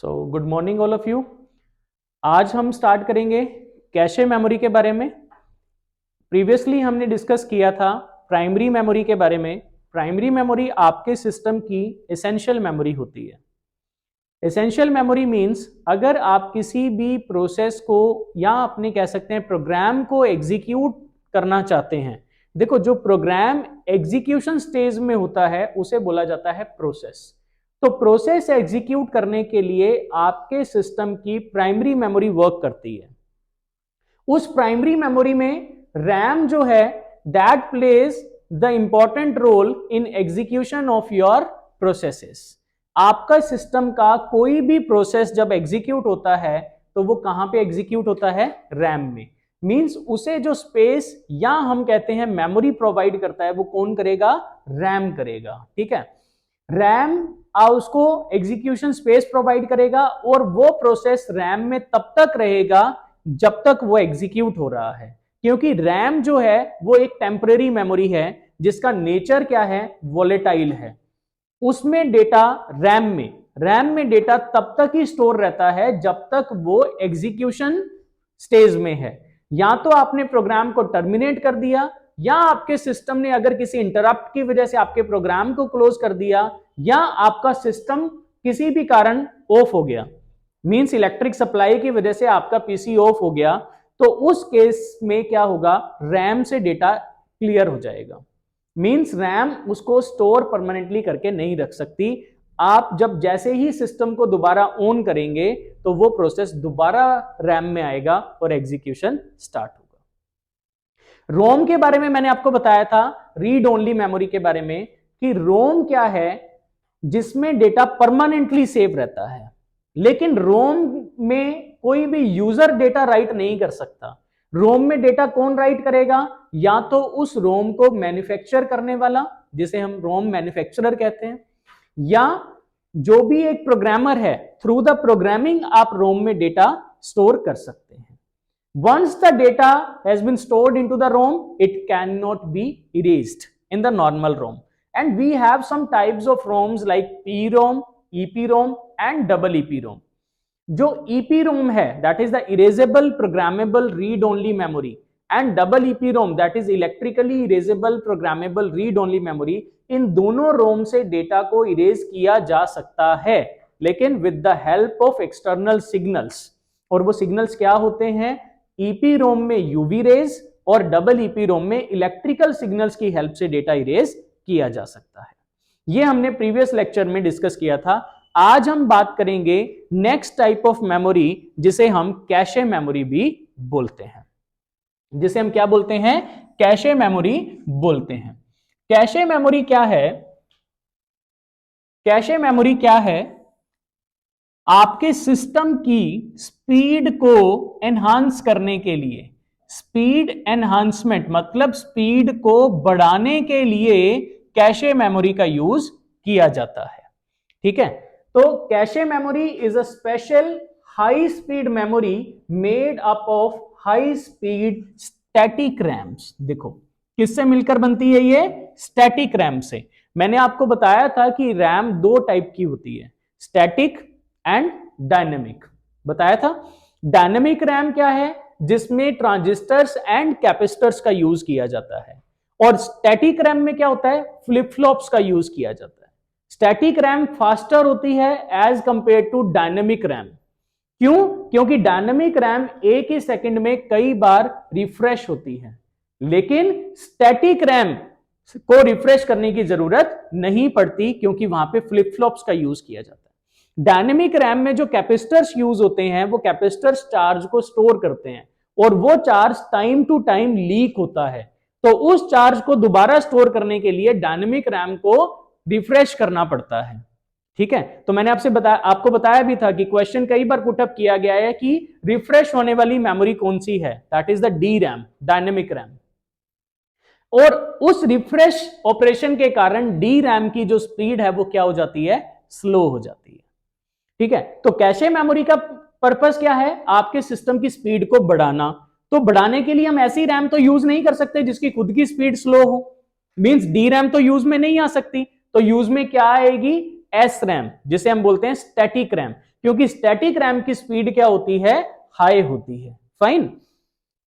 So good morning all of you. आज हम start करेंगे कैशे मेमोरी के बारे में। प्रीवियसली हमने डिस्कस किया था प्राइमरी मेमोरी के बारे में। प्राइमरी मेमोरी आपके सिस्टम की एसेंशियल मेमोरी होती है। एसेंशियल मेमोरी मींस अगर आप किसी भी प्रोसेस को या अपने कह सकते हैं प्रोग्राम को एग्जीक्यूट करना चाहते हैं। देखो, जो प्रोग्राम एग्जीक्यूशन स्टेज में होता है उसे बोला जाता है प्रोसेस। तो प्रोसेस एग्जीक्यूट करने के लिए आपके सिस्टम की प्राइमरी मेमोरी वर्क करती है। उस प्राइमरी मेमोरी में रैम जो है that plays the important role in execution of your processes. आपका सिस्टम का कोई भी प्रोसेस जब एग्जीक्यूट होता है तो वो कहां पे एग्जीक्यूट होता है? रैम में। मींस उसे जो स्पेस या हम कहते हैं मेमोरी प्रोवाइड करता है वो कौन करेगा? रैम करेगा। ठीक है, रैम उसको एग्जीक्यूशन स्पेस प्रोवाइड करेगा और वो प्रोसेस रैम में तब तक रहेगा जब तक वो एग्जीक्यूट हो रहा है, क्योंकि रैम जो है वो एक टेम्परेरी मेमोरी है जिसका नेचर क्या है? वोलेटाइल है। उसमें डेटा रैम में डेटा तब तक ही स्टोर रहता है जब तक वो एग्जीक्यूशन स्टेज में है। या तो आपने प्रोग्राम को टर्मिनेट कर दिया, या आपके सिस्टम ने अगर किसी इंटरप्ट की वजह से आपके प्रोग्राम को क्लोज कर दिया, या आपका सिस्टम किसी भी कारण ऑफ हो गया, मींस इलेक्ट्रिक सप्लाई की वजह से आपका पीसी ऑफ हो गया, तो उस केस में क्या होगा? रैम से डेटा क्लियर हो जाएगा। मींस रैम उसको स्टोर परमानेंटली करके नहीं रख सकती। आप जब जैसे ही सिस्टम को दोबारा ऑन करेंगे तो वो प्रोसेस दोबारा रैम में आएगा और एग्जीक्यूशन स्टार्ट होगा। रोम के बारे में मैंने आपको बताया था, रीड ओनली मेमोरी के बारे में, कि रोम क्या है? जिसमें डेटा परमानेंटली सेव रहता है। लेकिन रोम में कोई भी यूजर डेटा राइट नहीं कर सकता। रोम में डेटा कौन राइट करेगा? या तो उस रोम को मैन्युफैक्चर करने वाला, जिसे हम रोम मैन्युफैक्चरर कहते हैं, या जो भी एक प्रोग्रामर है, थ्रू द प्रोग्रामिंग आप रोम में डेटा स्टोर कर सकते हैं। Once the data has been stored into the ROM, it cannot be erased in the normal ROM. And we have some types of ROMs like PROM, EPROM and double EPROM. जो EPROM है that is the erasable programmable read only memory, and double EPROM that is electrically erasable programmable read only memory, इन दोनों ROM से data को erase किया जा सकता है, लेकिन with the help of external signals। और वो सिग्नल्स क्या होते हैं? EPROM में यूवी रेज और डबल EPROM में इलेक्ट्रिकल सिग्नल्स की हेल्प से डेटा इरेज किया जा सकता है। ये हमने प्रीवियस लेक्चर में डिस्कस किया था। आज हम बात करेंगे नेक्स्ट टाइप ऑफ मेमोरी, जिसे हम कैशे मेमोरी भी बोलते हैं। जिसे हम क्या बोलते हैं? कैशे मेमोरी बोलते हैं। कैशे मेमोरी क्या है? कैशे मेमोरी क्या है? आपके सिस्टम की स्पीड को एनहांस करने के लिए, स्पीड एनहांसमेंट मतलब स्पीड को बढ़ाने के लिए कैशे मेमोरी का यूज किया जाता है। ठीक है, तो cache memory is a special high speed memory made up of high speed static RAMs. देखो किससे मिलकर बनती है ये? स्टैटिक रैम से। मैंने आपको बताया था कि रैम दो टाइप की होती है, स्टैटिक एंड डायनेमिक। बताया था। डायनेमिक रैम क्या है? जिसमें ट्रांजिस्टर्स एंड कैपेसिटर्स का यूज किया जाता है। और स्टैटिक रैम में क्या होता है? फ्लिप फ्लॉप्स का यूज किया जाता है। स्टैटिक रैम फास्टर होती है as compare to dynamic RAM. क्यों? क्योंकि डायनेमिक रैम एक ही सेकंड में कई बार रिफ्रेश होती है, लेकिन स्टैटिक रैम को रिफ्रेश करने की जरूरत नहीं पड़ती, क्योंकि वहां पे फ्लिप फ्लॉप्स का यूज किया जाता है। डायनेमिक रैम में जो कैपेसिटर्स यूज होते हैं वो कैपेसिटर्स चार्ज को स्टोर करते हैं, और वो charge time to time leak होता है। तो उस चार्ज को दोबारा स्टोर करने के लिए डायनेमिक रैम को रिफ्रेश करना पड़ता है। ठीक है, तो मैंने आपको बताया भी था कि क्वेश्चन कई बार पुटअप किया गया है कि रिफ्रेश होने वाली मेमोरी कौन सी है? That is the D RAM, dynamic RAM. और उस रिफ्रेश ऑपरेशन के कारण डी रैम की जो स्पीड है वो क्या हो जाती है? स्लो हो जाती है। ठीक है, तो कैशे मेमोरी का पर्पस क्या है? आपके सिस्टम की स्पीड को बढ़ाना। तो बढ़ाने के लिए हम ऐसी रैम तो यूज नहीं कर सकते जिसकी खुद की स्पीड स्लो हो, मींस डी रैम तो यूज में नहीं आ सकती। तो यूज में क्या आएगी? एस रैम, जिसे हम बोलते हैं स्टैटिक रैम। क्योंकि स्टैटिक रैम की स्पीड क्या होती है, हाई होती है। Fine.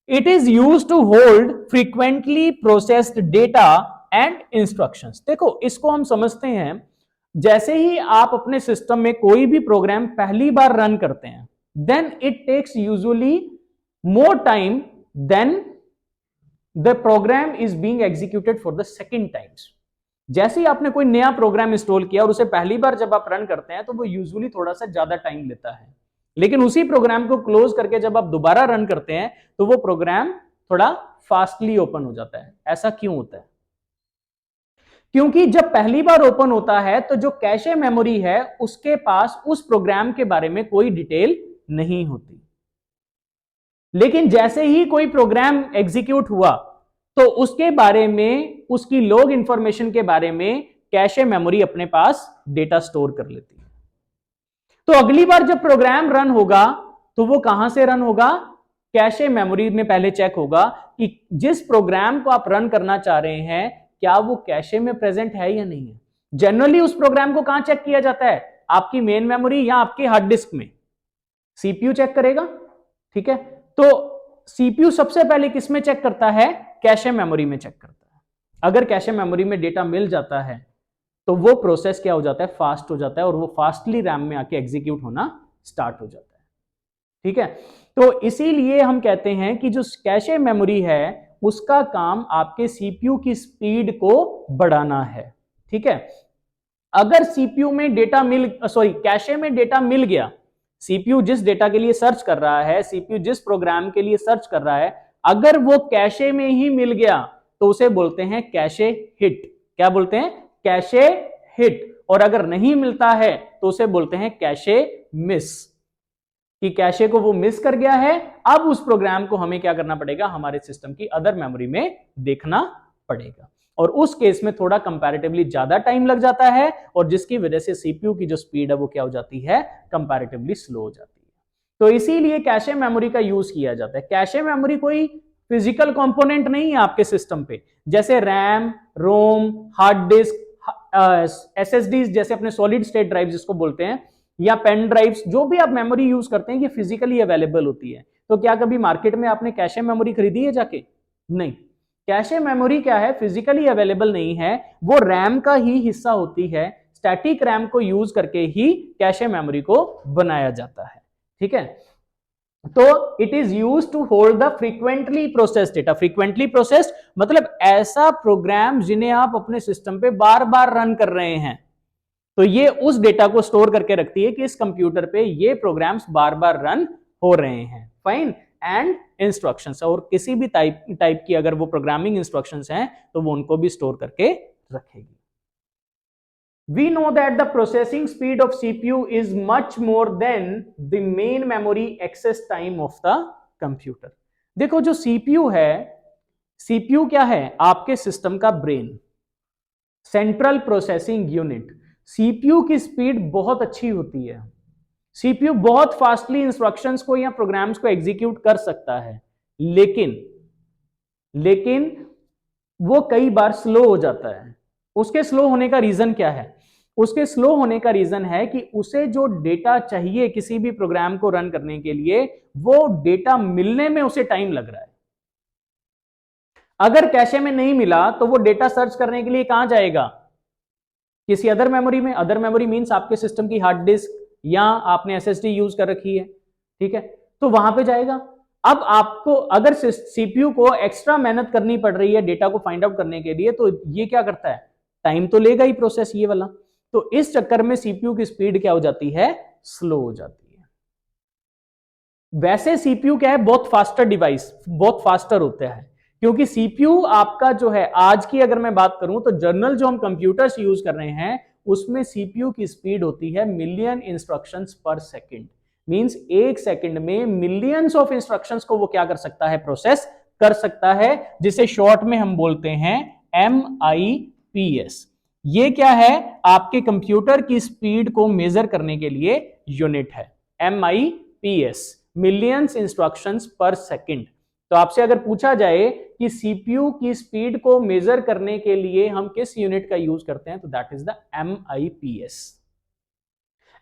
It is used to hold frequently processed data and instructions. देखो इसको हम समझते हैं, जैसे ही आप अपने सिस्टम में कोई भी प्रोग्राम पहली बार रन करते हैं, then it takes usually more time than the program is being executed for the second times। जैसे ही आपने कोई नया प्रोग्राम इंस्टॉल किया और उसे पहली बार जब आप रन करते हैं तो वो यूजुअली थोड़ा सा ज्यादा टाइम लेता है, लेकिन उसी प्रोग्राम को क्लोज करके जब आप दोबारा रन करते हैं तो वो प्रोग्राम थोड़ा फास्टली ओपन हो जाता है। ऐसा क्यों होता है? क्योंकि जब पहली बार ओपन होता है तो जो कैशे मेमोरी है उसके पास उस प्रोग्राम के बारे में कोई डिटेल नहीं होती, लेकिन जैसे ही कोई प्रोग्राम एग्जीक्यूट हुआ तो उसके बारे में, उसकी लॉग इंफॉर्मेशन के बारे में कैशे मेमोरी अपने पास डेटा स्टोर कर लेती है। तो अगली बार जब प्रोग्राम रन होगा तो वो कहां से रन होगा? कैशे मेमोरी में पहले चेक होगा कि जिस प्रोग्राम को आप रन करना चाह रहे हैं क्या वो कैशे में प्रेजेंट है या नहीं है। जनरली उस प्रोग्राम को कहां चेक किया जाता है? आपकी मेन मेमोरी या आपकी हार्ड डिस्क में। सीपीयू चेक करेगा, ठीक है। तो सीपीयू सबसे पहले किस में चेक करता है? कैशे मेमोरी में चेक करता है। अगर कैशे मेमोरी में डेटा मिल जाता है तो वो प्रोसेस क्या हो जाता है? फास्ट हो जाता है और वो फास्टली रैम में आके एग्जीक्यूट होना स्टार्ट हो जाता है, ठीक है। तो इसीलिए हम कहते हैं कि जो कैशे मेमोरी है उसका काम आपके सीपीयू की स्पीड को बढ़ाना है, ठीक है। अगर सीपीयू में डेटा कैशे में डेटा मिल गया, सीपीयू जिस डेटा के लिए सर्च कर रहा है, सीपीयू जिस प्रोग्राम के लिए सर्च कर रहा है, अगर वो कैशे में ही मिल गया तो उसे बोलते हैं कैशे हिट। क्या बोलते हैं? Cache hit. और अगर नहीं मिलता है तो उसे बोलते हैं कैशे मिस, कि कैशे को वो मिस कर गया है। अब उस प्रोग्राम को हमें क्या करना पड़ेगा? हमारे सिस्टम की अदर मेमोरी में देखना पड़ेगा, और उस केस में थोड़ा कंपैरेटिवली ज्यादा टाइम लग जाता है और जिसकी वजह से सीपीयू की जो स्पीड है वो क्या हो जाती है? कंपैरेटिवली स्लो हो जाती है। तो इसीलिए कैशे मेमोरी का यूज किया जाता है। कैशे मेमोरी कोई फिजिकल कंपोनेंट नहीं है आपके सिस्टम पे, जैसे रैम, रोम, हार्ड डिस्क, एसएसडी जैसे अपने सॉलिड स्टेट ड्राइव जिसको बोलते हैं, या पेन ड्राइव्स, जो भी आप मेमोरी यूज करते हैं ये फिजिकली अवेलेबल होती है। तो क्या कभी मार्केट में आपने कैशे मेमोरी खरीदी है जाके? नहीं। कैशे मेमोरी क्या है? फिजिकली अवेलेबल नहीं है, वो रैम का ही हिस्सा होती है। स्टैटिक रैम को यूज करके ही कैशे मेमोरी को बनाया जाता है, ठीक है। तो it is use to hold the frequently processed data. Frequently processed मतलब ऐसा प्रोग्राम जिन्हें आप अपने सिस्टम पे बार बार रन कर रहे हैं, तो ये उस डेटा को स्टोर करके रखती है कि इस कंप्यूटर पे ये प्रोग्राम्स बार बार रन हो रहे हैं। फाइन। एंड इंस्ट्रक्शंस, और किसी भी टाइप की अगर वो प्रोग्रामिंग इंस्ट्रक्शंस हैं तो वो उनको भी स्टोर करके रखेगी। We know that the processing speed of CPU is much more than the main memory access time of the computer। देखो जो CPU है, CPU क्या है? आपके सिस्टम का brain, central processing unit. CPU की स्पीड बहुत अच्छी होती है, सीपीयू बहुत फास्टली इंस्ट्रक्शंस को या प्रोग्राम्स को एग्जीक्यूट कर सकता है, लेकिन वो कई बार स्लो हो जाता है। उसके स्लो होने का रीजन क्या है? उसके स्लो होने का रीजन है कि उसे जो डेटा चाहिए किसी भी प्रोग्राम को रन करने के लिए, वो डेटा मिलने में उसे टाइम लग रहा है। अगर कैशे में नहीं मिला तो वो डेटा सर्च करने के लिए कहां जाएगा? किसी अदर मेमोरी में। अदर मेमोरी मींस आपके सिस्टम की हार्ड डिस्क, या आपने एसएसडी यूज कर रखी है, ठीक है, तो वहां पे जाएगा। अब आपको अगर सीपीयू को एक्स्ट्रा मेहनत करनी पड़ रही है डेटा को फाइंड आउट करने के लिए, तो ये क्या करता है? टाइम तो लेगा ही प्रोसेस ये वाला। तो इस चक्कर में सीपीयू की स्पीड क्या हो जाती है? स्लो हो जाती है। वैसे सीपीयू क्या है? बहुत फास्टर डिवाइस, बहुत फास्टर होता है, क्योंकि सीपीयू आपका जो है, आज की अगर मैं बात करूं तो जनरल जो हम कंप्यूटर्स यूज कर रहे हैं उसमें सीपीयू की स्पीड होती है मिलियन इंस्ट्रक्शंस पर सेकंड। मींस एक सेकंड में मिलियंस ऑफ इंस्ट्रक्शंस को वो क्या कर सकता है? प्रोसेस कर सकता है, जिसे शॉर्ट में हम बोलते हैं MIPS। ये क्या है? आपके कंप्यूटर की स्पीड को मेजर करने के लिए यूनिट है MIPS, मिलियंस इंस्ट्रक्शंस पर सेकंड। तो आपसे अगर पूछा जाए कि सीपीयू की स्पीड को मेजर करने के लिए हम किस यूनिट का यूज करते हैं, तो दैट इज द MIPS।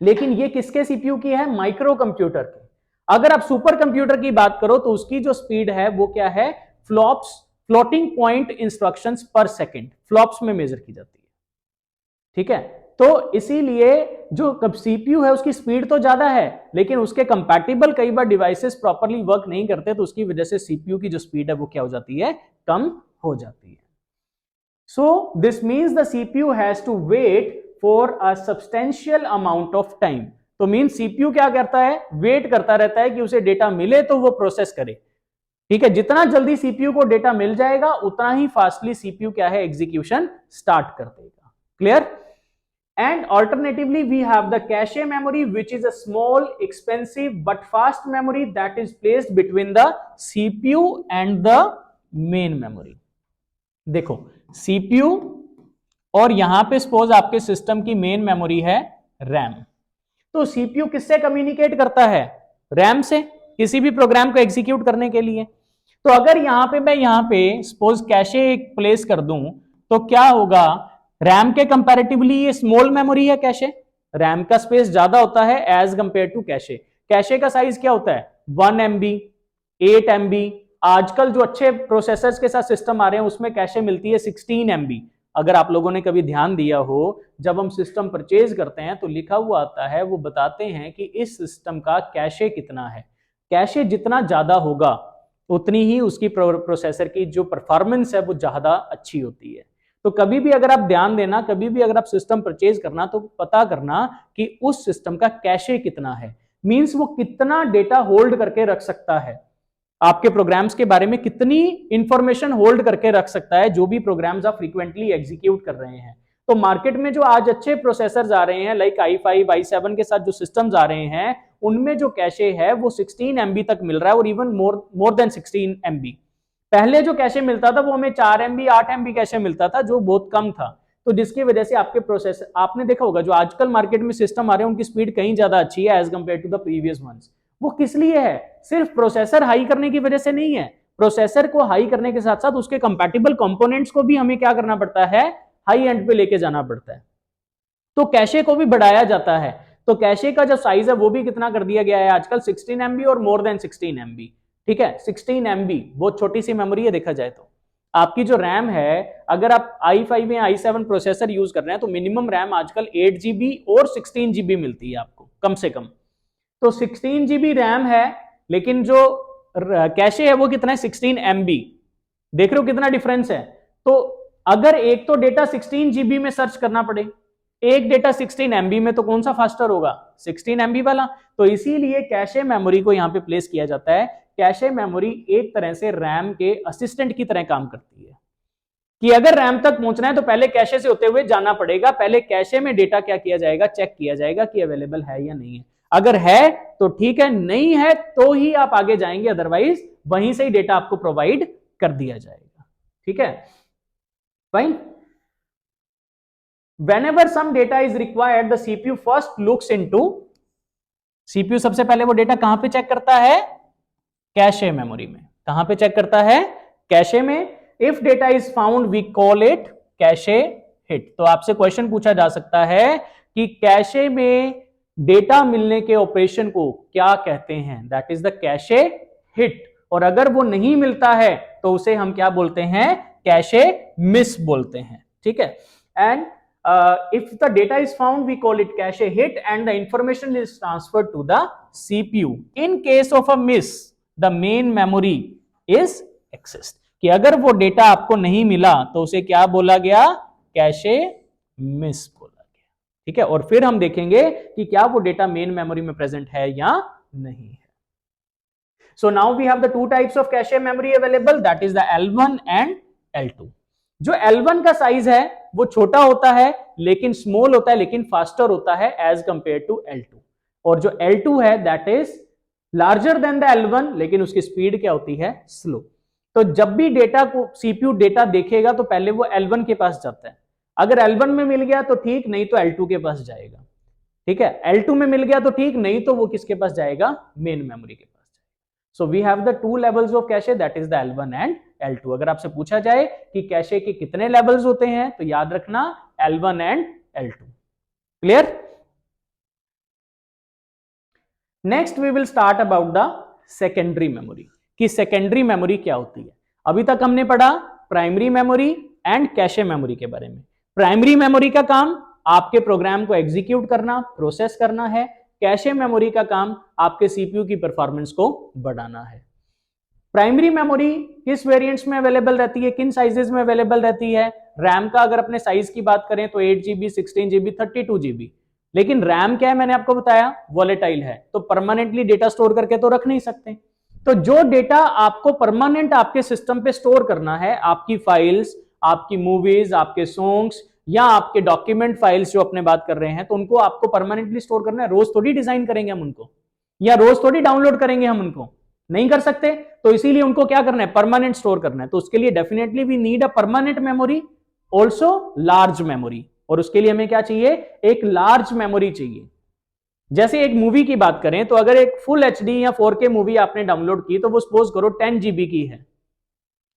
लेकिन ये किसके सीपीयू की है? माइक्रो कंप्यूटर की। अगर आप सुपर कंप्यूटर की बात करो तो उसकी जो स्पीड है वो क्या है? फ्लोटिंग पॉइंट इंस्ट्रक्शंस पर सेकंड, फ्लॉप्स में मेजर की जाती है। ठीक है, तो इसीलिए जो सीपीयू है उसकी स्पीड तो ज्यादा है, लेकिन उसके कंपैटिबल कई बार डिवाइसेस प्रॉपर्ली वर्क नहीं करते, तो उसकी वजह से सीपीयू की जो स्पीड है वो क्या हो जाती है? कम हो जाती है। So this means the CPU has to wait for a substantial amount of time. तो मीन CPU क्या करता है? वेट करता रहता है कि उसे डेटा मिले तो वो प्रोसेस करे। ठीक है, जितना जल्दी CPU को डेटा मिल जाएगा उतना ही फास्टली CPU क्या है? एग्जीक्यूशन स्टार्ट कर देगा। Clear? And alternatively we have the cache memory, which is a small, expensive but fast memory that is placed between the CPU and the main memory. देखो, CPU और यहां पे suppose आपके system की main memory है RAM. तो CPU किससे communicate करता है? रैम से, किसी भी प्रोग्राम को एग्जीक्यूट करने के लिए। तो अगर मैं यहां पे सपोज कैशे प्लेस कर दूं तो क्या होगा? रैम के कंपैरेटिवली ये स्मॉल मेमोरी है कैशे, रैम का स्पेस ज्यादा होता है as compare to cache. Cache का साइज क्या होता है? 1 MB, 8 MB। आजकल जो अच्छे प्रोसेसर्स के साथ सिस्टम आ रहे हैं उसमें कैशे मिलती है 16 MB। अगर आप लोगों ने कभी ध्यान दिया हो, जब हम सिस्टम परचेज करते हैं तो लिखा हुआ आता है, वो बताते हैं कि इस सिस्टम का कैशे कितना है। कैशे जितना ज्यादा होगा उतनी ही उसकी प्रोसेसर की जो परफॉर्मेंस है वो ज्यादा अच्छी होती है। तो कभी भी अगर आप ध्यान देना, कभी भी अगर आप सिस्टम परचेज करना तो पता करना कि उस सिस्टम का कैशे कितना है, मींस वो कितना डेटा होल्ड करके रख सकता है, आपके प्रोग्राम्स के बारे में कितनी इंफॉर्मेशन होल्ड करके रख सकता है, जो भी प्रोग्राम्स आप फ्रीक्वेंटली एग्जीक्यूट कर रहे हैं। तो मार्केट में जो आज अच्छे प्रोसेसर्स आ रहे हैं लाइक i5, i7 के साथ जो सिस्टम्स आ रहे हैं उनमें जो कैशे है वो 16 MB तक मिल रहा है और इवन मोर देन 16 MB। पहले जो कैशे मिलता था वो हमें 4 MB 8 MB कैशे मिलता था, जो बहुत कम था। तो जिसकी वजह से आपके प्रोसेसर, आपने देखा होगा जो आजकल मार्केट में सिस्टम आ रहे हैं उनकी स्पीड कहीं ज्यादा अच्छी है as compare to the previous ones. वो किस लिए है? सिर्फ प्रोसेसर हाई करने की वजह से नहीं है, प्रोसेसर को हाई करने के साथ साथ उसके कंपैटिबल कंपोनेंट्स को भी हमें क्या करना पड़ता है? हाई एंड पे लेके जाना पड़ता है। तो कैशे को भी बढ़ाया जाता है। तो कैशे का जो साइज है वो भी कितना कर दिया गया है आजकल? 16 MB और मोर देन 16 MB। ठीक है, 16 MB बहुत छोटी सी मेमोरी है देखा जाए तो। आपकी जो रैम है, अगर आप i5 या i7 प्रोसेसर यूज कर रहे हैं तो मिनिमम रैम आजकल 8 GB और 16 GB मिलती है आपको कम से कम। तो 16 GB रैम है, लेकिन जो कैशे है वो कितना है? 16 MB। देख रहे हो कितना डिफरेंस है? तो अगर एक तो डेटा 16 GB में सर्च करना पड़े, एक डेटा 16 MB में, तो कौन सा फास्टर होगा? 16 MB वाला। तो इसीलिए कैशे मेमोरी को यहां पे प्लेस किया जाता है। कैशे मेमोरी एक तरह से रैम के असिस्टेंट की तरह काम करती है कि अगर रैम तक पहुंचना है तो पहले कैशे से होते हुए जाना पड़ेगा। पहले कैशे में डेटा क्या किया जाएगा? चेक किया जाएगा कि अवेलेबल है या नहीं है। अगर है तो ठीक है, नहीं है तो ही आप आगे जाएंगे, अदरवाइज वहीं से ही डेटा आपको प्रोवाइड कर दिया जाएगा। ठीक है, fine. Whenever some data is required, the CPU first looks into, CPU सबसे पहले वो डेटा कहां पे चेक करता है? कैशे मेमोरी में। कहां पे चेक करता है? कैशे में। If data is found we call it cache hit. तो आपसे क्वेश्चन पूछा जा सकता है कि कैशे में डेटा मिलने के ऑपरेशन को क्या कहते हैं? That is the cache hit. और अगर वो नहीं मिलता है तो उसे हम क्या बोलते हैं? कैशे मिस बोलते हैं। ठीक है, and if the data is found we call it cache hit and the information is transferred to the CPU. In case of a miss the main memory is accessed. कि अगर वो data आपको नहीं मिला तो उसे क्या बोला गया? कैशे मिस बोला गया। ठीक है, और फिर हम देखेंगे कि क्या वो डेटा मेन मेमोरी में प्रेजेंट है या नहीं है। So now we have the two types of cache memory available, that is the L1 and L2. जो L1 का साइज है वो छोटा होता है लेकिन स्मॉल होता है, लेकिन फास्टर होता है एज कंपेयर टू L2। और जो L2 है that is larger than the L1, लेकिन उसकी स्पीड क्या होती है? स्लो। तो जब भी डेटा को CPU डेटा देखेगा तो पहले वो L1 के पास जाता है। अगर L1 में मिल गया तो ठीक, नहीं तो L2 के पास जाएगा। ठीक है, L2 में मिल गया तो ठीक, नहीं तो वो किसके पास जाएगा? मेन मेमोरी के पास। So we have the two levels of cache, that is the L1 and L2. अगर आपसे पूछा जाए कि कैशे के कितने लेवल्स होते हैं तो याद रखना L1 and L2। Clear? Next we will start about the secondary memory, कि सेकेंडरी मेमोरी क्या होती है। अभी तक हमने पढ़ा primary memory and cache memory के बारे में। प्राइमरी मेमोरी का काम आपके प्रोग्राम को एग्जीक्यूट करना, प्रोसेस करना है। कैशे मेमोरी का काम आपके सीपीयू की परफॉर्मेंस को बढ़ाना है। प्राइमरी मेमोरी किस वेरिएंट्स में अवेलेबल रहती है, किन साइजेस में अवेलेबल रहती है? रैम का अगर अपने साइज की बात करें तो 8 GB, 16 GB, 32 GB। लेकिन रैम क्या है, मैंने आपको बताया वॉलेटाइल है, तो परमानेंटली डेटा स्टोर करके तो रख नहीं सकते। तो जो डेटा आपको परमानेंट आपके सिस्टम पे स्टोर करना है, आपकी फाइल्स, आपकी मूवीज, आपके सॉन्ग्स या आपके डॉक्यूमेंट फाइल्स जो अपने बात कर रहे हैं, तो उनको आपको परमानेंटली स्टोर करना है। रोज थोड़ी डिजाइन करेंगे हम उनको, या रोज थोड़ी डाउनलोड करेंगे हम उनको, नहीं कर सकते। तो इसीलिए उनको क्या करना है, परमानेंट स्टोर करना है। तो उसके लिए definitely we need a permanent memory, also large memory. और उसके लिए हमें क्या चाहिए, एक लार्ज मेमोरी चाहिए। जैसे एक मूवी की बात करें तो अगर एक फुल HD या 4K मूवी आपने डाउनलोड की, तो वो सपोज करो 10 GB की है,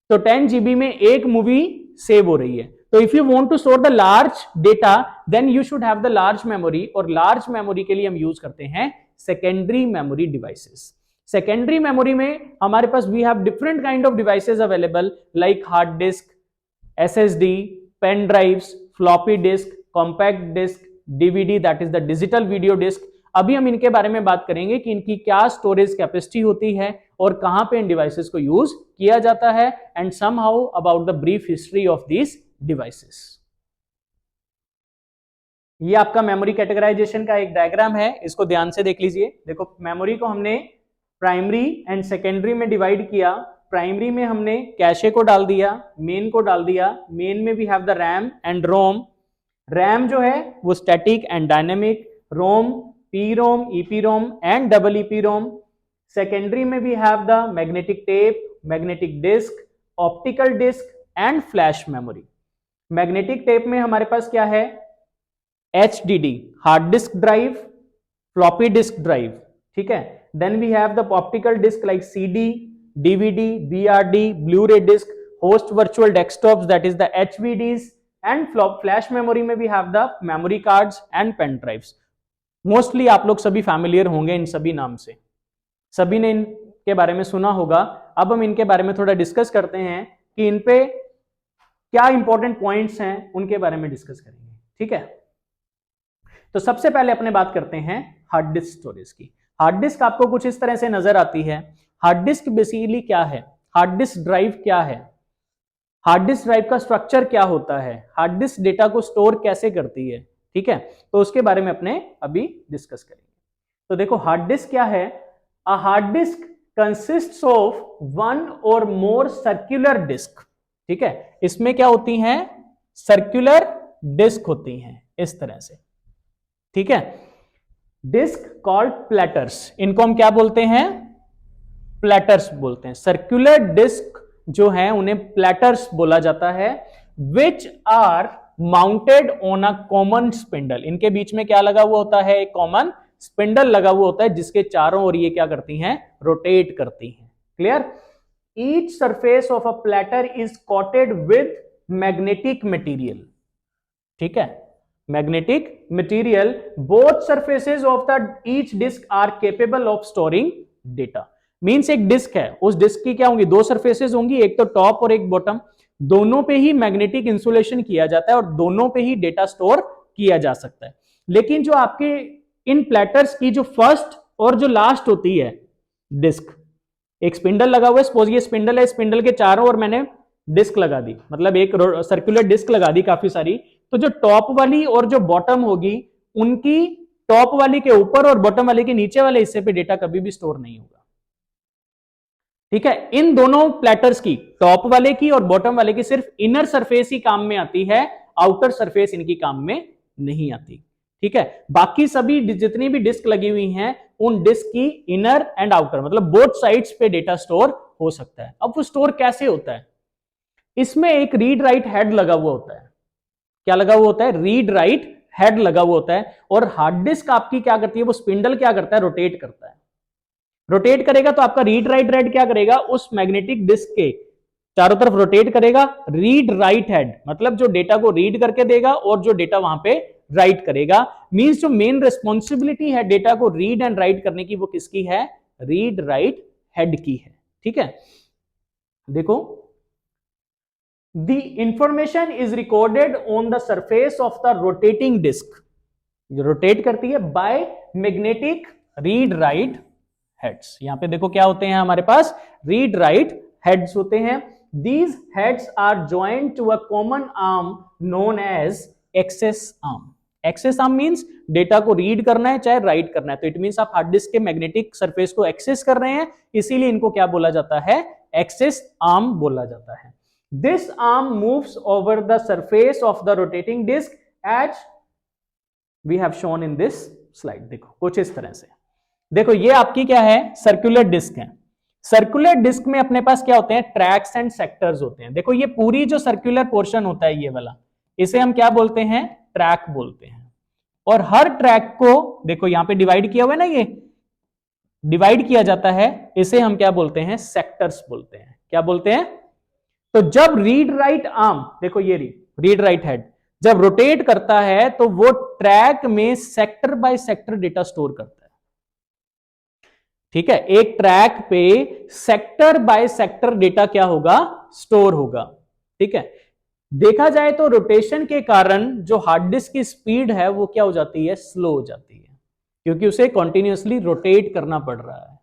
तो 10 GB में एक मूवी सेव हो रही है। तो if you want to store the large data, then you should have the large memory. और लार्ज मेमोरी के लिए हम यूज करते हैं secondary memory devices. Secondary memory में हमारे पास we have different kind of devices available, like hard disk, SSD, pen drives, floppy disk, compact disk, DVD, that is the digital video disk. अभी हम इनके बारे में बात करेंगे कि इनकी क्या स्टोरेज कैपेसिटी होती है और कहां पे इन डिवाइसेस को यूज किया जाता है, and somehow about the brief history of these devices. ये आपका मेमोरी कैटेगराइजेशन का एक डायग्राम है, इसको ध्यान से देख लीजिए। देखो, मेमोरी को हमने प्राइमरी एंड सेकेंडरी में डिवाइड किया। प्राइमरी में हमने कैशे को डाल दिया, मेन को डाल दिया। मेन में we have the RAM and ROM. RAM जो है वो static and dynamic, ROM PROM, EPROM and double EPROM। Secondary में we have the magnetic tape, magnetic disk, optical disk and flash memory. Magnetic tape में हमारे पास क्या है, HDD, hard disk drive, floppy disk drive, ठीक है। Then we have the optical disk like CD, DVD, BRD, blu ray disk, host virtual desktops, that is the HVDs, and flash memory में भी have the memory cards and pen drives. Mostly आप लोग सभी familiar होंगे इन सभी नाम से, सभी ने इनके बारे में सुना होगा। अब हम इनके बारे में थोड़ा डिस्कस करते हैं कि इन पे क्या इंपॉर्टेंट पॉइंट्स हैं, उनके बारे में डिस्कस करेंगे, ठीक है। तो सबसे पहले अपने बात करते हैं हार्ड डिस्क स्टोरेज की। हार्ड डिस्क आपको कुछ इस तरह से नजर आती है। हार्ड डिस्क बेसिकली क्या है, हार्ड डिस्क ड्राइव क्या है, हार्ड डिस्क ड्राइव का स्ट्रक्चर क्या होता है, हार्ड डिस्क डेटा को स्टोर कैसे करती है, ठीक है। तो उसके बारे में अपने अभी डिस्कस करेंगे। तो देखो, हार्ड डिस्क क्या है। A hard disk consists of one और मोर सर्कुलर डिस्क, ठीक है। इसमें क्या होती हैं, सर्कुलर डिस्क होती हैं इस तरह से, ठीक है। डिस्क कॉल्ड प्लेटर्स, इनको हम क्या बोलते हैं, प्लेटर्स बोलते हैं। सर्कुलर डिस्क जो है उन्हें प्लेटर्स बोला जाता है। Which are mounted on a common spindle, इनके बीच में क्या लगा हुआ होता है, एक कॉमन स्पिंडल लगा हुआ होता है, जिसके चारों ओर ये क्या करती हैं, रोटेट करती हैं। Clear. Each surface of a platter is coated with magnetic material, ठीक है, magnetic material. Both surfaces of the each disk are capable of storing data. Means एक डिस्क है, उस डिस्क की क्या होंगी, दो सरफेसेस होंगी, एक तो टॉप और एक बॉटम। दोनों पे ही मैग्नेटिक इंसुलेशन किया जाता है और दोनों पे ही डेटा स्टोर किया जा सकता है। लेकिन जो आपके इन प्लेटर्स की जो फर्स्ट और जो लास्ट होती है डिस्क, एक स्पिंडल लगा हुआ है, सपोज ये स्पिंडल है, स्पिंडल के चारों ओर मैंने डिस्क लगा दी, मतलब एक सर्कुलर डिस्क लगा दी काफी सारी। तो जो टॉप वाली और जो बॉटम होगी, उनकी टॉप वाली के ऊपर और बॉटम वाली के नीचे वाले हिस्से पे डेटा कभी भी स्टोर नहीं होगा, ठीक है। इन दोनों प्लेटर्स की, टॉप वाले की और बॉटम वाले की, सिर्फ इनर सरफेस ही काम में आती है, आउटर सरफेस इनकी काम में नहीं आती, ठीक है। बाकी सभी जितनी भी डिस्क लगी हुई हैं, उन डिस्क की इनर एंड आउटर, मतलब बोथ साइड्स पे डेटा स्टोर हो सकता है। अब वो स्टोर कैसे होता है, इसमें एक रीड राइट हेड लगा हुआ होता है। क्या लगा हुआ होता है, रीड राइट हेड लगा हुआ होता है। और हार्ड डिस्क आपकी क्या करती है, वो स्पिंडल क्या करता है, रोटेट करता है। रोटेट करेगा तो आपका रीड राइट हेड क्या करेगा, उस मैग्नेटिक डिस्क के चारों तरफ रोटेट करेगा। रीड राइट हेड मतलब जो डेटा को रीड करके देगा और जो डेटा वहां पे राइट करेगा। मींस जो मेन रिस्पॉन्सिबिलिटी है डेटा को रीड एंड राइट करने की वो किसकी है? रीड राइट हेड की है। ठीक है, देखो the information is recorded on the surface of the rotating disk, जो रोटेट करती है by magnetic read write heads. यहां पे देखो क्या होते हैं हमारे पास, रीड राइट हेड्स होते हैं। These heads are joined to a common arm known as access arm. Access arm means data को रीड करना है चाहे राइट करना है, तो इट मींस आप हार्ड डिस्क के मैग्नेटिक सरफेस को एक्सेस कर रहे हैं, इसीलिए इनको क्या बोला जाता है? एक्सेस आर्म बोला जाता है। This arm moves over the surface of the rotating disk as we have shown in this slide। देखो कुछ इस तरह से, देखो ये आपकी क्या है? सर्कुलर डिस्क है। सर्कुलर डिस्क में अपने पास क्या होते हैं? ट्रैक्स एंड सेक्टर्स होते हैं। देखो ये पूरी जो सर्कुलर पोर्शन होता है ये वाला, इसे हम क्या बोलते हैं? ट्रैक बोलते हैं। और हर ट्रैक को देखो यहां पे डिवाइड किया हुआ है ना, ये डिवाइड किया जाता है, इसे हम क्या बोलते हैं? सेक्टर्स बोलते हैं। क्या बोलते हैं? तो जब रीड राइट आर्म, देखो ये रीड राइट हेड जब रोटेट करता है तो वो ट्रैक में sector by sector data store करता है। ठीक है, एक ट्रैक पे सेक्टर बाय सेक्टर डेटा क्या होगा? स्टोर होगा। ठीक है, देखा जाए तो रोटेशन के कारण जो हार्ड डिस्क की स्पीड है वो क्या हो जाती है? स्लो हो जाती है, क्योंकि उसे कॉन्टिन्यूअसली रोटेट करना पड़ रहा है।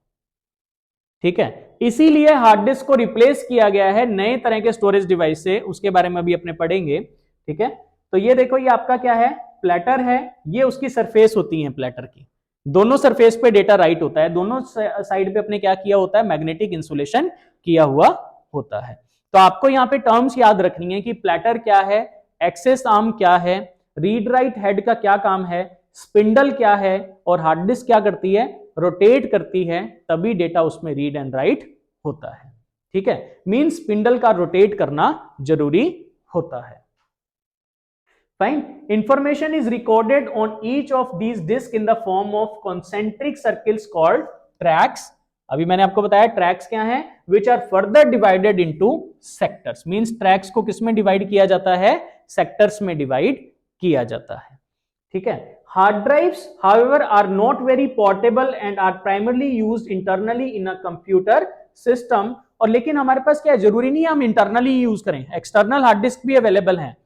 ठीक है, इसीलिए हार्ड डिस्क को रिप्लेस किया गया है नए तरह के स्टोरेज डिवाइस से, उसके बारे में भी अपने पढ़ेंगे। ठीक है, तो ये देखो ये आपका क्या है? प्लेटर है, ये उसकी सरफेस होती है प्लेटर की, दोनों सरफेस पे डेटा राइट होता है, दोनों साइड पे अपने क्या किया होता है? मैग्नेटिक इंसुलेशन किया हुआ होता है। तो आपको यहाँ पे टर्म्स याद रखनी है कि प्लेटर क्या है, एक्सेस आर्म क्या है, रीड राइट हेड का क्या काम है, स्पिंडल क्या है, और हार्ड डिस्क क्या करती है? रोटेट करती है, तभी डेटा उसमें रीड एंड राइट होता है। ठीक है, मीन स्पिंडल का रोटेट करना जरूरी होता है। Fine. Information is recorded on each of these disks in the form of concentric circles called tracks. अभी मैंने आपको बताया ट्रैक्स क्या हैं? Which are further divided into sectors. Means tracks को किस में डिवाइड किया जाता है? सेक्टर्स में डिवाइड किया जाता है। ठीक है, hard drives however are not very portable and are primarily used internally in a computer system। और लेकिन हमारे पास क्या है? जरूरी नहीं है हम इंटरनली यूज करें, एक्सटर्नल हार्ड डिस्क भी अवेलेबल है।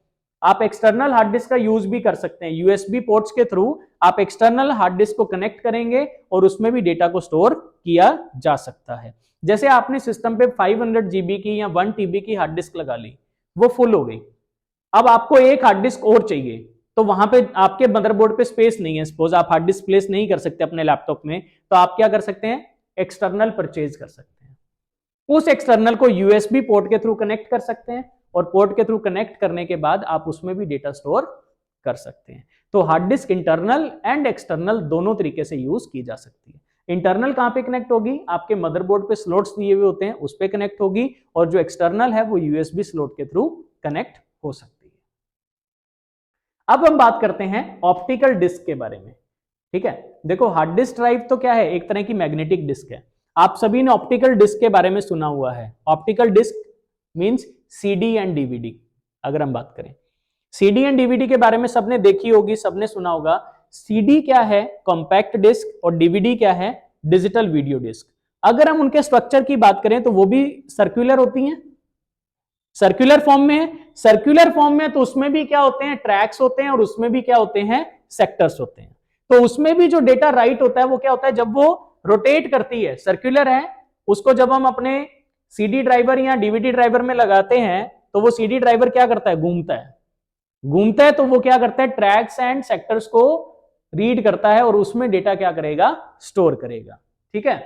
आप एक्सटर्नल हार्ड डिस्क का यूज भी कर सकते हैं, यूएसबी पोर्ट्स के थ्रू आप एक्सटर्नल हार्ड डिस्क को कनेक्ट करेंगे और उसमें भी डेटा को स्टोर किया जा सकता है। जैसे आपने सिस्टम पे 500 जीबी की या 1 टीबी की हार्ड डिस्क लगा ली, वो फुल हो गई, अब आपको एक हार्ड डिस्क और चाहिए, तो वहां पे आपके मदरबोर्ड पे स्पेस नहीं है, सपोज आप हार्ड डिस्क प्लेस नहीं कर सकते अपने लैपटॉप में, तो आप क्या कर सकते हैं? एक्सटर्नल परचेज कर सकते हैं। उस एक्सटर्नल को यूएसबी पोर्ट के थ्रू कनेक्ट कर सकते हैं, और पोर्ट के थ्रू कनेक्ट करने के बाद आप उसमें भी डेटा स्टोर कर सकते हैं। तो hard disk internal and external दोनों तरीके से यूज की जा सकती है। इंटरनल कहां पे कनेक्ट होगी? आपके मदरबोर्ड पे स्लॉट्स दिए हुए होते हैं, उस पे कनेक्ट होगी, और जो एक्सटर्नल है वो यूएसबी स्लॉट के थ्रू कनेक्ट हो सकती है। अब हम बात करते हैं ऑप्टिकल डिस्क के बारे में। ठीक है, देखो हार्ड डिस्क ड्राइव तो क्या है? एक तरह की मैग्नेटिक डिस्क है। आप सभी ने ऑप्टिकल डिस्क के बारे में सुना हुआ है। Optical disk means CD and DVD. अगर हम बात करें सीडी एंड डीवीडी के बारे में, सबने देखी होगी, सबने सुना होगा। सीडी क्या है? कॉम्पैक्ट डिस्क, और डीवीडी क्या है? Digital video disk. अगर हम उनके स्ट्रक्चर की बात करें तो वो भी सर्कुलर होती हैं, सर्कुलर फॉर्म में है। सर्कुलर फॉर्म में तो उसमें भी क्या होते हैं? ट्रैक्स होते हैं, और उसमें भी क्या होते हैं? सेक्टर्स होते हैं। तो उसमें भी जो डेटा राइट होता है वो क्या होता है? जब वो रोटेट करती है, सर्कुलर है, उसको जब हम अपने सीडी ड्राइवर या डीवीडी ड्राइवर में लगाते हैं तो वो सीडी ड्राइवर क्या करता है? घूमता है, घूमता है, तो वो क्या करता है? ट्रैक्स एंड सेक्टर्स को रीड करता है और उसमें डेटा क्या करेगा? स्टोर करेगा। ठीक है,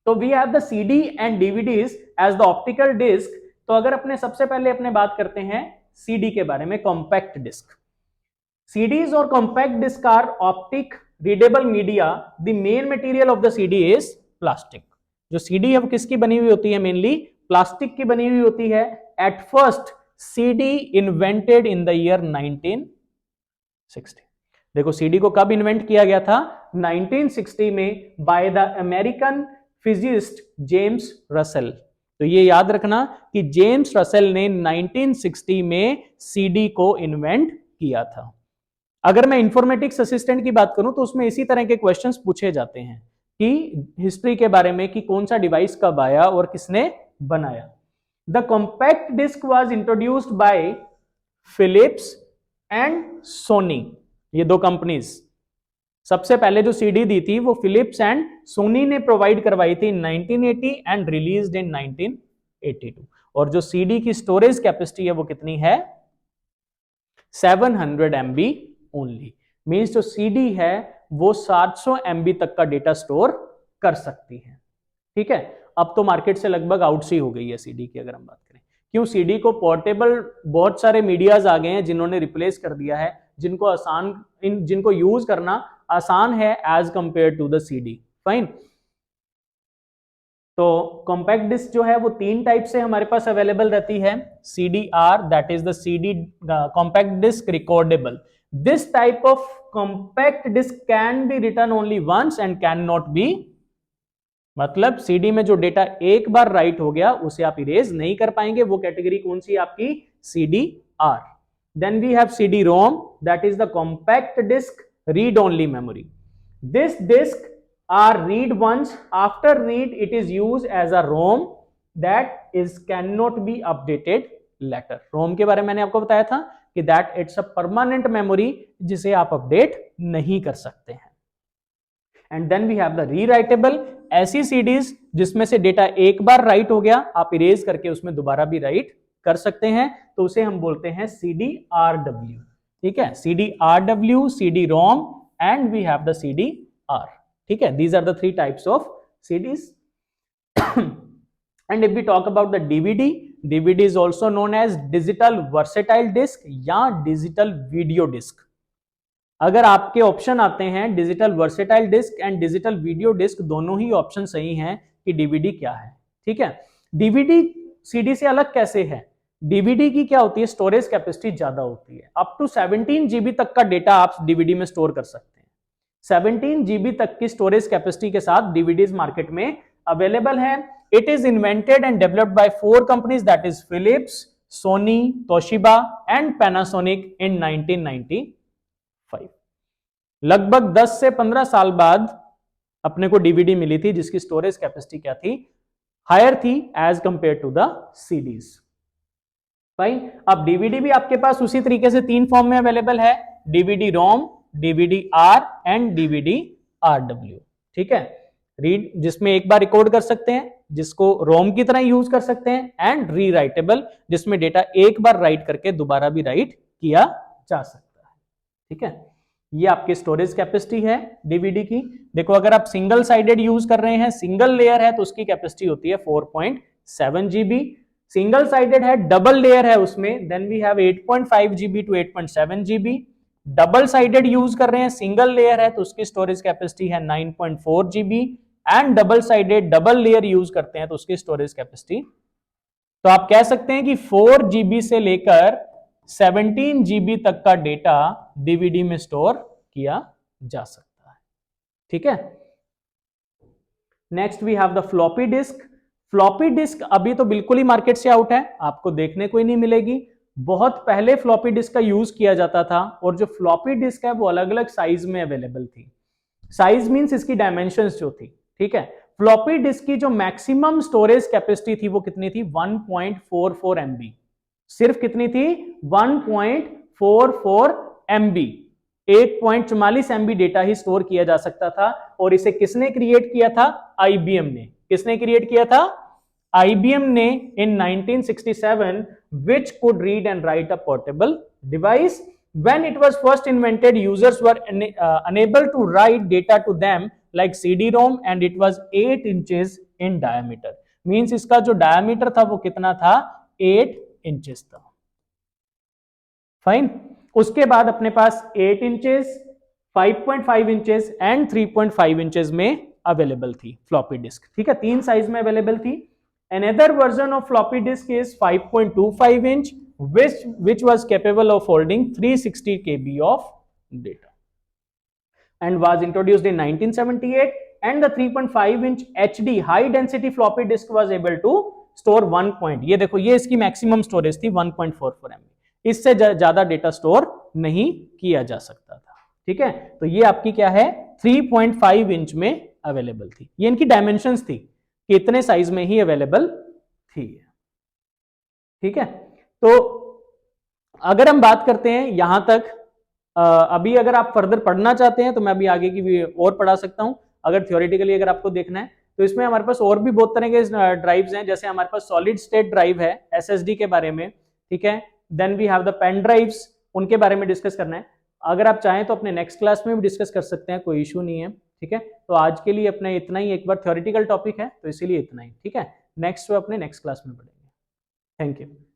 तो we have the CD and DVDs as the optical disc. तो अगर अपने सबसे पहले अपने बात करते हैं सीडी के बारे में, कॉम्पैक्ट डिस्क। सीडीज और compact disc are optic readable media. The main material of the CD is plastic. जो सीडी है वो किसकी बनी हुई होती है? मेनली प्लास्टिक की बनी हुई होती है। At first CD invented in the year 1960। देखो सीडी को कब इन्वेंट किया गया था? 1960 में by the American physicist James Russell. तो ये याद रखना कि जेम्स रसेल ने 1960 में सीडी को इन्वेंट किया था। अगर मैं इंफॉर्मेटिक्स असिस्टेंट की बात करूं तो उसमें इसी तरह के क्वेश्चंस पूछे जाते हैं कि हिस्ट्री के बारे में कि कौन सा डिवाइस कब आया और किसने बनाया। The compact disc was introduced by Philips and Sony, ये दो कंपनीज। सबसे पहले जो सीडी दी थी वो फिलिप्स एंड सोनी ने प्रोवाइड करवाई थी 1980 एंड रिलीज्ड इन 1982। और जो सीडी की स्टोरेज कैपेसिटी है वो कितनी है? 700 MB ओनली। मींस जो सीडी है वो 700 MB तक का डेटा स्टोर कर सकती है। ठीक है, अब तो मार्केट से लगभग आउट सी हो गई है सीडी की अगर हम बात करें। क्यों? सीडी को पोर्टेबल बहुत सारे मीडियाज आ गए हैं जिन्होंने रिप्लेस कर दिया है, जिनको यूज करना आसान है as compare to the CD. Fine. तो कॉम्पैक्ट डिस्क जो है वो 3 टाइप से हमारे पास अवेलेबल रहती है। CDR, that is the CD compact disc recordable. This type of compact disc can be written only once and can not be, मतलब CD में जो डेटा एक बार राइट हो गया उसे आप इरेज नहीं कर पाएंगे। वो कैटेगरी कौन सी आपकी? CDR। Then we have CD-ROM, that is the compact disc read only memory. This disc are read once, after read it is used as a ROM that is cannot be updated later। ROM के बारे में मैंने आपको बताया था कि that it's a permanent memory जिसे आप अपडेट नहीं कर सकते हैं। and then we have the rewritable, ऐसी CDs जिसमें से डेटा एक बार राइट हो गया, आप इरेज करके उसमें दोबारा भी राइट कर सकते हैं, तो उसे हम बोलते हैं CD-RW। ठीक है, CD-RW, CD-ROM and we have the CD-R। ठीक है, these are the 3 types of CDs। and if we talk about the DVD is also known as digital versatile disk या digital video disk। अगर आपके option आते हैं digital versatile disc and digital video disc, दोनों ही option सही हैं कि डीवीडी क्या है। ठीक है, डीवीडी सीडी से अलग कैसे है? डीवीडी की क्या होती है? स्टोरेज कैपेसिटी ज्यादा होती है, अप टू 17 GB तक का डेटा आप डीवीडी में स्टोर कर सकते हैं। 17 GB तक की स्टोरेज कैपेसिटी के साथ डीवीडीज मार्केट में अवेलेबल है। It is invented and developed by 4 companies, that is Philips, Sony, Toshiba and Panasonic in 1995। लगभग 10 से 15 साल बाद अपने को डीवीडी मिली थी जिसकी स्टोरेज कैपेसिटी क्या थी? हायर थी as compare to the CDs. Fine. अब डीवीडी भी आपके पास उसी तरीके से 3 फॉर्म में अवेलेबल है, DVD-ROM, DVD-R एंड DVD-RW। ठीक है, रीड जिसमें एक बार रिकॉर्ड कर सकते हैं, जिसको रोम की तरह यूज कर सकते हैं, एंड रीराइटेबल जिसमें डेटा एक बार राइट करके दोबारा भी राइट किया जा सकता है। ठीक है, ये आपकी स्टोरेज कैपेसिटी है डीवीडी की। देखो, अगर आप सिंगल साइडेड यूज कर रहे हैं, सिंगल लेयर है, तो उसकी कैपेसिटी होती है 4.7 GB। सिंगल साइडेड है, डबल लेयर है उसमें, then we have 8.5 GB to 8.7 GB। Double sided use कर रहे हैं, सिंगल लेयर है, तो उसकी स्टोरेज कैपेसिटी है 9.4 GB। And double sided double layer use करते हैं तो उसकी स्टोरेज कैपेसिटी, तो आप कह सकते हैं कि 4 GB से लेकर 17 GB तक का डेटा डीवीडी में स्टोर किया जा सकता है। ठीक है, next we have the floppy disc. Floppy disc अभी तो बिल्कुल ही मार्केट से आउट है, आपको देखने को ही नहीं मिलेगी। बहुत पहले फ्लॉपी डिस्क का यूज किया जाता था, और जो फ्लॉपी डिस्क है वो अलग अलग साइज में अवेलेबल थी। साइज मींस इसकी डायमेंशंस जो थी। ठीक है, फ्लॉपी डिस्क की जो मैक्सिमम स्टोरेज कैपेसिटी थी वो कितनी थी? 1.44 MB। सिर्फ कितनी थी? 1.44 MB। 1.44 MB डेटा ही स्टोर किया जा सकता था, और इसे किसने क्रिएट किया था? IBM ने। किसने क्रिएट किया था? IBM ने in 1967, which could read and write a portable device. When it was first invented, users were unable to write data to them like CD-ROM, and it was 8 inches in diameter. Means इसका जो diameter था वो कितना था? 8 inches था। Fine. उसके बाद अपने पास 8 इंचेस, 5.5 इंचेस एंड 3.5 इंचेस में अवेलेबल थी फ्लॉपी डिस्क। ठीक है, 3 साइज में अवेलेबल थी। Another version of floppy disk is 5.25 inch, which was capable of holding 360 KB of data, and was introduced in 1978. And the 3.5 inch HD high density floppy disk was able to store 1 point, ये देखो, ये इसकी maximum storage थी 1.44 MB। इससे ज्यादा data store नहीं किया जा सकता। ठीक है, तो ये आपकी क्या है 3.5 इंच में अवेलेबल थी। ये इनकी डायमेंशंस थी कि इतने साइज में ही अवेलेबल थी। ठीक है, तो अगर हम बात करते हैं यहां तक, अभी अगर आप फर्दर पढ़ना चाहते हैं तो मैं अभी आगे की भी और पढ़ा सकता हूं। अगर थ्योरेटिकली अगर आपको देखना है तो इसमें हमारे पास और भी बहुत तरह के ड्राइव्स हैं, जैसे हमारे पास सॉलिड स्टेट ड्राइव है एसएसडी के बारे में, ठीक है। Then we have the pen drives, उनके बारे में डिस्कस करना है। अगर आप चाहें तो अपने नेक्स्ट क्लास में भी डिस्कस कर सकते हैं, कोई इशू नहीं है, ठीक है। तो आज के लिए अपना इतना ही, एक बार थ्योरेटिकल टॉपिक है तो इसीलिए इतना ही, ठीक है। नेक्स्ट अपने नेक्स्ट क्लास में पढ़ेंगे। Thank you.